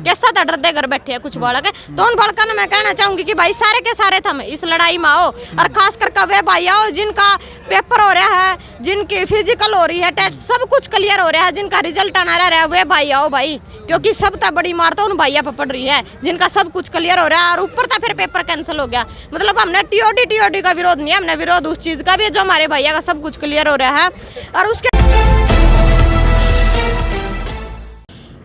कैसा था डरते घर बैठे है कुछ बालक है। तो उन बालकों ने मैं कहना चाहूंगी कि भाई सारे के सारे थम इस लड़ाई में आओ, और खास कर वे भाई आओ जिनका पेपर हो रहा है, जिनकी फिजिकल हो रही है, टेस्ट सब कुछ क्लियर हो रहा है, जिनका रिजल्ट आना रहा है, वे भाई आओ भाई, क्योंकि सब तक बड़ी मार तो उन भैया पर पड़ रही है जिनका सब कुछ क्लियर हो रहा है। और ऊपर तक फिर पेपर कैंसिल हो गया। मतलब हमने टीओडी का विरोध नहीं है, हमने विरोध उस चीज का भी है जो हमारे भैया का सब कुछ क्लियर हो रहा है। और उसके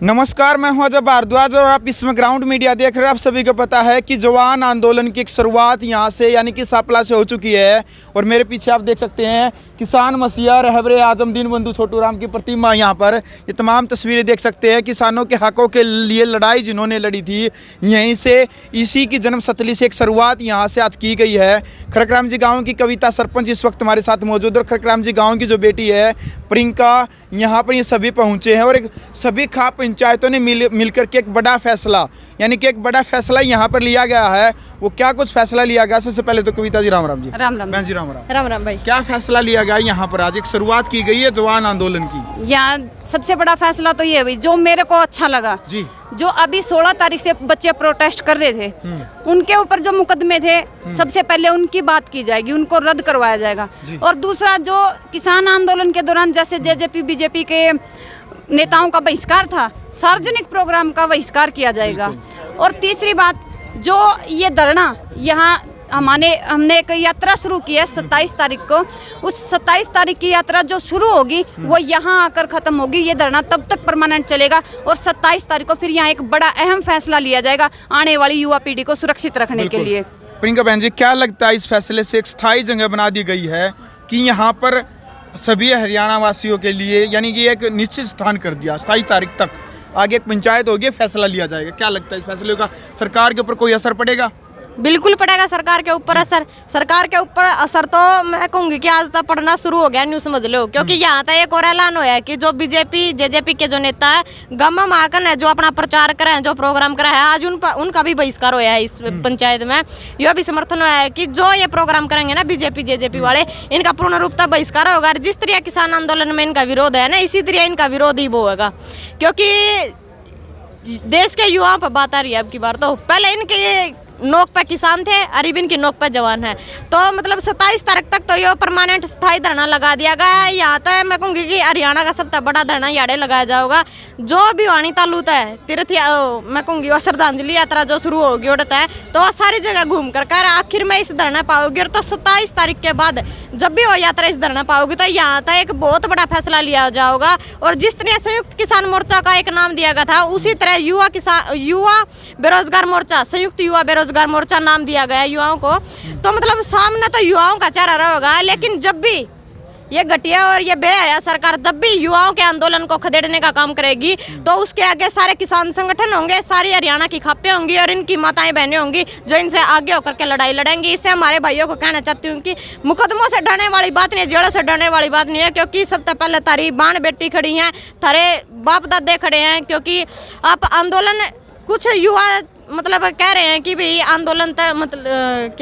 नमस्कार, मैं हूं अजय भारद्वाज और आप इसमें ग्राउंड मीडिया देख रहे हैं। आप सभी को पता है कि जवान आंदोलन की एक शुरुआत यहां से यानी कि सापला से हो चुकी है। और मेरे पीछे आप देख सकते हैं किसान मसीहा रहबरे आजम दीनबंधु छोटू राम की प्रतिमा। यहाँ पर ये तमाम तस्वीरें देख सकते हैं। किसानों के हकों के लिए लड़ाई जिन्होंने लड़ी थी, यहीं से इसी की जन्मस्थली से एक शुरुआत यहाँ से आज की गई है। खड़कराम जी गाँव की कविता सरपंच इस वक्त हमारे साथ मौजूद है। खड़कराम जी गाँव की जो बेटी है प्रियंका, यहाँ पर ये सभी पहुँचे हैं और एक सभी खाप पंचायतों ने मिलकर के एक बड़ा फैसला यानी कि एक बड़ा फैसला यहाँ पर लिया गया है। वो क्या कुछ फैसला लिया गया? सबसे पहले तो कविता जी राम राम जी। राम राम बहन जी राम राम। राम राम भाई। क्या फैसला लिया गया यहाँ पर? आज एक शुरुआत की गई है जवान आंदोलन की। यहाँ सबसे बड़ा फैसला तो ये हुई जो मेरे को अच्छा लगा जी, जो अभी 16 तारीख से बच्चे प्रोटेस्ट कर रहे थे, उनके ऊपर जो मुकदमे थे सबसे पहले उनकी बात की जाएगी, उनको रद्द करवाया जाएगा। और दूसरा जो किसान आंदोलन के दौरान जैसे जेजेपी बीजेपी के नेताओं का बहिष्कार था, सार्वजनिक प्रोग्राम का बहिष्कार किया जाएगा। और तीसरी बात जो ये धरना यहाँ हमने एक यात्रा शुरू की है 27 तारीख को, उस 27 तारीख की यात्रा जो शुरू होगी वो यहाँ आकर ख़त्म होगी। ये धरना तब तक परमानेंट चलेगा और 27 तारीख को फिर यहाँ एक बड़ा अहम फैसला लिया जाएगा आने वाली युवा पीढ़ी को सुरक्षित रखने के लिए। प्रियंका बहन जी, क्या लगता है इस फैसले से एक स्थायी जगह बना दी गई है कि यहाँ पर सभी हरियाणा वासियों के लिए यानी कि एक निश्चित स्थान कर दिया 27 तारीख तक, आगे एक पंचायत होगी, फैसला लिया जाएगा। क्या लगता है इस फैसले का सरकार के ऊपर कोई असर पड़ेगा? बिल्कुल पड़ेगा सरकार के ऊपर असर। सरकार के ऊपर असर तो मैं कहूँगी कि आज तक पड़ना शुरू हो गया, न्यू समझ लो। क्योंकि यहाँ तक एक और ऐलान हुआ है कि जो बीजेपी जेजेपी के जो नेता है गम महाकन है, जो अपना प्रचार करे हैं, जो प्रोग्राम करे हैं, आज उनका भी बहिष्कार हुआ है इस पंचायत में। यह भी समर्थन हुआ है कि जो ये प्रोग्राम करेंगे ना बीजेपी जेजेपी वाले, इनका पूर्ण रूपता बहिष्कार होगा। जिस तरह किसान आंदोलन में इनका विरोध है ना, इसी तरह इनका विरोध ही वो होगा। क्योंकि देश के युवाओं पर बात आ रही है अब की बार। तो पहले इनके नोक पे किसान थे, अरिबिन की नोक पे जवान है। तो मतलब 27 तारीख तक तो ये परमानेंट स्थायी धरना लगा दिया गया है। यहाँ तक मैं कहूँगी कि हरियाणा का सबसे बड़ा धरना याड़े लगाया जाएगा। जो भी वाणी तालुत है तीर्थ मैं कहूँगी वो श्रद्धांजलि यात्रा जो शुरू होगी उड़ता है, तो वह सारी जगह घूम कर आखिर में इस धरना पाओगी। और तो 27 तारीख के बाद जब भी वो यात्रा इस धरना पाओगी तो यहाँ तक एक बहुत बड़ा फैसला लिया जाएगा। और जिस तरह संयुक्त किसान मोर्चा का एक नाम दिया गया था, उसी तरह युवा बेरोजगार मोर्चा, संयुक्त युवा बेरोजगार मोर्चा नाम दिया गया युवाओं को। तो मतलब सामने तो युवाओं का चेहरा रहेगा, लेकिन जब भी ये घटिया और ये बेहया सरकार जब भी युवाओं के आंदोलन को खदेड़ने का काम करेगी, तो उसके आगे सारे किसान संगठन होंगे, सारी हरियाणा की खापें होंगी और इनकी माताएं बहनें होंगी जो इनसे आगे होकर के लड़ाई लड़ेंगी। इससे हमारे भाइयों को कहना चाहती हूँ कि मुकदमों से डरने वाली बात नहीं है, जेलों से डरने वाली बात नहीं है। क्योंकि सबसे पहले तारी बाण बेटी खड़ी हैं, थारे बाप दादे खड़े हैं। क्योंकि आप आंदोलन कुछ युवा मतलब कह रहे हैं कि भाई आंदोलन मतलब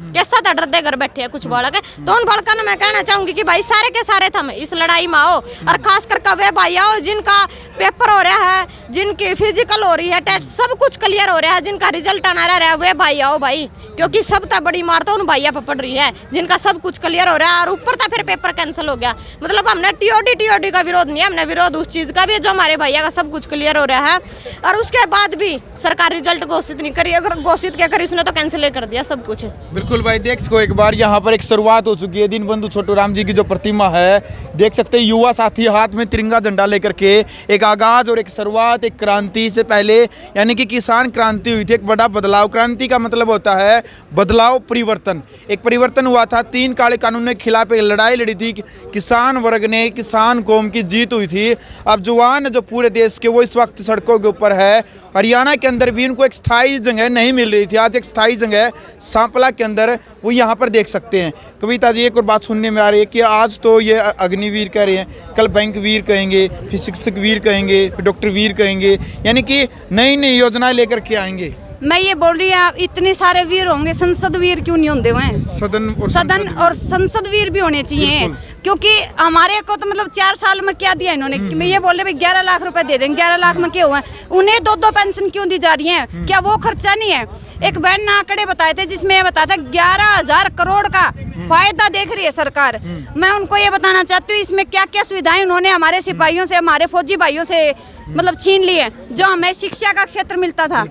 कैसा था डरते घर बैठे है कुछ बालक है। तो उन बालकों ने मैं कहना चाहूंगी कि भाई सारे के सारे थम इस लड़ाई में आओ, और खास कर वे भाई आओ जिनका पेपर हो रहा है, जिनकी फिजिकल हो रही है, टेस्ट सब कुछ क्लियर हो रहा है, जिनका रिजल्ट आना रहा है, वे भाई आओ भाई, क्योंकि सब तक बड़ी मार तो उन भैया पर पड़ रही है जिनका सब कुछ क्लियर हो रहा है। और ऊपर तक फिर पेपर कैंसिल हो गया। मतलब हमने टीओडी का विरोध नहीं है, हमने विरोध उस चीज का भी है जो हमारे भैया का सब कुछ क्लियर हो रहा है। और उसके बाद भी सरकार रिजल्ट घोषित नहीं करी, अगर घोषित क्या करी उसने तो कैंसिल कर दिया सब कुछ। बिल्कुल भाई, देख सको एक बार यहाँ पर एक शुरुआत हो चुकी है। दीनबंधु छोटू राम जी की जो प्रतिमा है देख सकते हैं, युवा साथी हाथ में तिरंगा झंडा लेकर के एक आगाज और एक शुरुआत, एक क्रांति से पहले यानी कि किसान क्रांति हुई थी, एक बड़ा बदलाव। क्रांति का मतलब होता है बदलाव, परिवर्तन। एक परिवर्तन हुआ था, 3 काले कानून के खिलाफ एक लड़ाई लड़ी थी, किसान वर्ग ने, किसान कौम की जीत हुई थी। अब जवान जो पूरे देश के वो इस वक्त सड़कों के ऊपर है। हरियाणा के अंदर भी उनको एक स्थायी जगह नहीं मिल रही थी, आज एक स्थायी जगह सांपला के अंदर वो यहाँ पर देख सकते हैं। कविता जी, एक और बात सुनने में आ रही है कि आज तो ये अग्निवीर कह रहे हैं, कल बैंक वीर कहेंगे, फिर शिक्षक वीर कहेंगे, फिर डॉक्टर वीर कहेंगे, यानी कि नई नई योजनाएं लेकर के आएंगे। मैं ये बोल रही हूँ इतने सारे वीर होंगे, संसद वीर क्यों नहीं होंगे? वह सदन और संसद वीर भी होने चाहिए। क्योंकि हमारे को तो मतलब 4 साल में क्या दिया इन्होंने कि मैं ये बोल रहे 11 लाख रुपए दे देंगे, 11 लाख में क्या हुआ? उन्हें 2-2 पेंशन क्यों दी जा रही है? क्या वो खर्चा नहीं है? एक बहन ने आंकड़े बताए थे जिसमें ये बताया था 11,000 करोड़ का फायदा देख रही है सरकार। मैं उनको ये बताना चाहती हूँ इसमें क्या क्या सुविधाएं उन्होंने हमारे सिपाहियों से, हमारे फौजी भाइयों से मतलब छीन ली है। जो हमें शिक्षा का क्षेत्र मिलता था,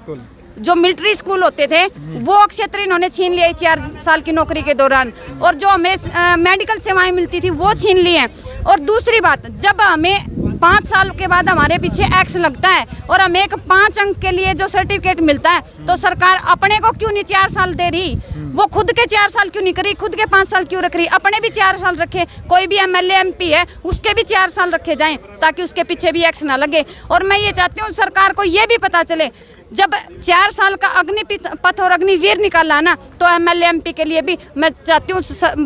जो मिलिट्री स्कूल होते थे, वो क्षेत्र इन्होंने छीन लिया 4 साल की नौकरी के दौरान। और जो हमें मेडिकल सेवाएं मिलती थी वो छीन ली हैं। और दूसरी बात, जब हमें 5 साल के बाद हमारे पीछे एक्स लगता है और हमें एक 5 अंक के लिए जो सर्टिफिकेट मिलता है, तो सरकार अपने को क्यों नहीं 4 साल दे रही? वो खुद के 4 साल क्यों नहीं करी? खुद के 5 साल क्यों रख रही? अपने भी 4 साल रखे। कोई भी MLA MP है उसके भी 4 साल रखे जाएं ताकि उसके पीछे भी एक्स ना लगे। और मैं ये चाहती हूँ सरकार को ये भी पता चले, जब 4 साल का अग्निपथ और अग्निवीर निकाला ना, तो MLA MP के लिए भी मैं चाहती हूँ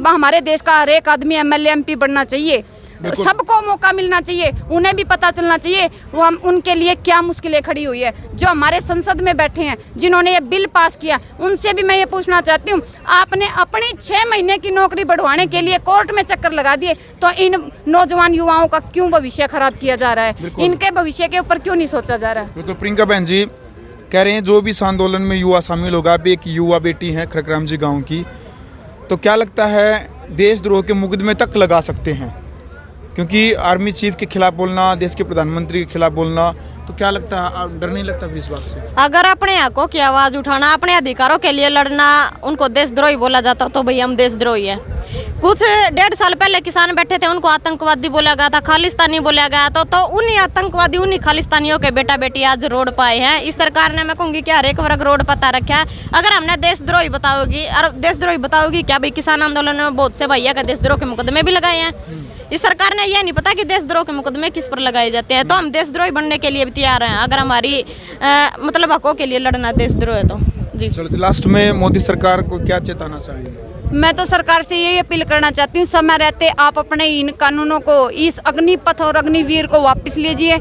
हमारे देश का हर एक आदमी MLA MP बनना चाहिए। सबको मौका मिलना चाहिए, उन्हें भी पता चलना चाहिए वो हम उनके लिए क्या मुश्किलें खड़ी हुई है। जो हमारे संसद में बैठे हैं, जिन्होंने ये बिल पास किया, उनसे भी मैं ये पूछना चाहती हूँ, आपने अपनी 6 महीने की नौकरी बढ़वाने के लिए कोर्ट में चक्कर लगा दिए, तो इन नौजवान युवाओं का क्यों भविष्य खराब किया जा रहा है? इनके भविष्य के ऊपर क्यों नहीं सोचा जा रहा है? बिल्कुल प्रियंका बहन जी कह रहे हैं जो भी इस आंदोलन में युवा शामिल होगा। आप एक युवा बेटी हैं खड़कराम जी गाँव की, तो क्या लगता है देशद्रोह के मुकदमे तक लगा सकते हैं? क्योंकि आर्मी चीफ के खिलाफ बोलना, देश के प्रधानमंत्री के खिलाफ बोलना, तो क्या लगता है, डर नहीं लगता इस बात से? अगर अपने हकों की आवाज़ उठाना, अपने अधिकारों के लिए लड़ना उनको देशद्रोही बोला जाता तो भाई हम देशद्रोही है। कुछ 1.5 साल पहले किसान बैठे थे, उनको आतंकवादी बोला गया था, खालिस्तानी बोला गया तो उन्हीं आतंकवादी, उन्हीं खालिस्तानियों के बेटा बेटी आज रोड पर आए हैं। इस सरकार ने, मैं कहूँगी कि हर एक वर्ग रोड पता रखा है। अगर हमने देशद्रोही बताओगी क्या भाई? किसान आंदोलन में बहुत से भैया का देशद्रोह के मुकदमे भी लगाए हैं। इस सरकार ने यह नहीं पता कि देशद्रोह के मुकदमे किस पर लगाए जाते हैं। तो हम देशद्रोही बनने के लिए भी तैयार हैं, अगर हमारी मतलब हकों के लिए लड़ना देशद्रोह है तो। जी चलो, लास्ट में मोदी सरकार को क्या चेताना चाहिए? मैं तो सरकार से यही अपील करना चाहती हूँ, समय रहते आप अपने इन कानूनों को, इस अग्निपथ और अग्निवीर को वापस लीजिए,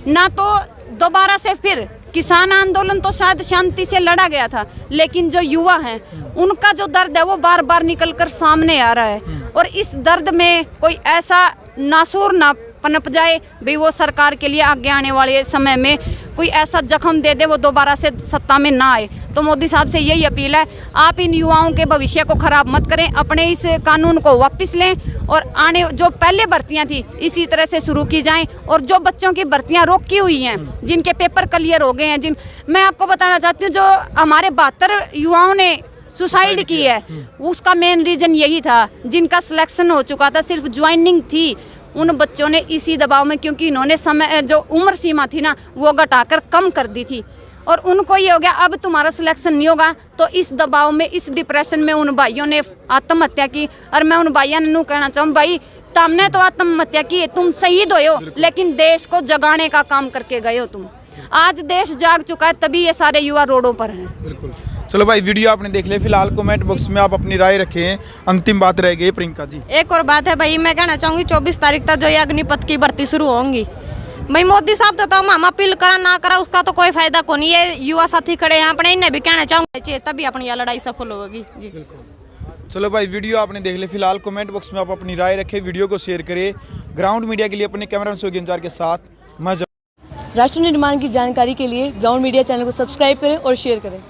ना तो दोबारा से फिर किसान आंदोलन तो शायद शांति से लड़ा गया था, लेकिन जो युवा हैं उनका जो दर्द है वो बार बार निकल कर सामने आ रहा है। और इस दर्द में कोई ऐसा नासूर ना पनप जाए भाई वो सरकार के लिए आगे आने वाले समय में कोई ऐसा जख्म दे दे वो दोबारा से सत्ता में ना आए। तो मोदी साहब से यही अपील है, आप इन युवाओं के भविष्य को खराब मत करें, अपने इस कानून को वापस लें और आने जो पहले भर्तियां थी इसी तरह से शुरू की जाएं। और जो बच्चों की भर्तियां रोकी हुई हैं, जिनके पेपर क्लियर हो गए हैं, मैं आपको बताना चाहती हूँ, जो हमारे 72 युवाओं ने सुसाइड की है, उसका मेन रीज़न यही था। जिनका सिलेक्शन हो चुका था, सिर्फ ज्वाइनिंग थी, उन बच्चों ने इसी दबाव में, क्योंकि इन्होंने समय जो उम्र सीमा थी ना वो घटाकर कम कर दी थी, और उनको ये हो गया अब तुम्हारा सिलेक्शन नहीं होगा, तो इस दबाव में, इस डिप्रेशन में उन भाइयों ने आत्महत्या की। और मैं उन भाइयों ने कहना चाहूँ, भाई तुमने तो आत्महत्या की है, तुम शहीद हो, लेकिन देश को जगाने का काम करके गए हो तुम। आज देश जाग चुका है, तभी ये सारे युवा रोडों पर हैं। बिल्कुल। चलो भाई, वीडियो आपने देख लिया। फिलहाल कमेंट बॉक्स में आप अपनी राय रखें। अंतिम बात रह गई प्रियंका जी। एक और बात है भाई, मैं कहना चाहूँगी 24 तारीख तक जो ये अग्निपथ की भर्ती शुरू होंगी, भाई मोदी साहब तो हम अपील करा ना करा उसका तो कोई फायदा को नहीं। ये युवा साथी खड़े हैं अपने, इन्हें भी कहना चाहूँगा तभी अपनी यह लड़ाई सफल होगी। जी बिल्कुल। चलो भाई, वीडियो आपने देख लिया। फिलहाल कमेंट बॉक्स में आप अपनी राय रखें, वीडियो को शेयर करें। ग्राउंड मीडिया के लिए अपने कैमरा इंचार्ज के साथ मैं। राष्ट्र निर्माण की जानकारी के लिए ग्राउंड मीडिया चैनल को सब्सक्राइब करें और शेयर करें।